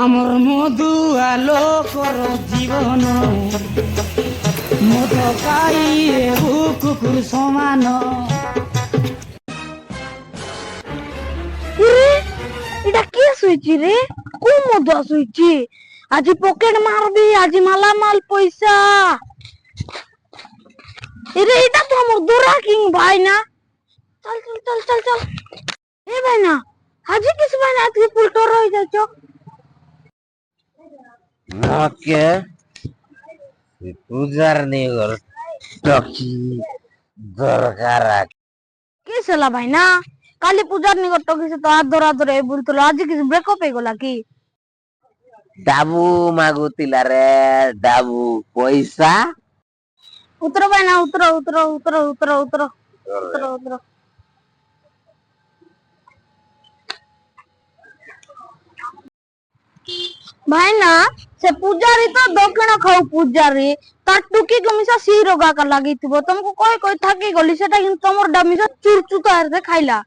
আমার মধু আলোকর জীবন মধু খাইয়ে কুকুর সমান। এটা কি শুইছি রে? কোন মধু শুইছি? আজি পকেট মারবি, আজি মালামাল পয়সা। এরে এটা তো আমার দোরা কিং ভাই না। চল চল চল চল চল। এ ভাই না, আজি কিছু ভাই না, আজকে পুলটো রয়ে যাচ্ছ। ওকে পূজার নিগর টকি দরকার আছে। কি সেলা ভাই না, কালী পূজার নিকট কিছু তো হাত ধরা ধরে বলতো, আজি কিছু ব্রেকআপ হয়ে গলা কি? ডাবু মাগুতিলা রে ডাবু পয়সা উতরো ভাই না, উতরো উতরো উতরো উতরো উতরো উতরো উতরো। ভাই না, সে পূজারি তো দক্ষিণ খাও পূজারি, তার টুকি কমিসা সেই রোগা কা লাগিଥିବ, ତମକୁ কই কই থাকি গলি, সেটা কিন্তু তোমার ডামিসা চুরচুতা আর খাইলা।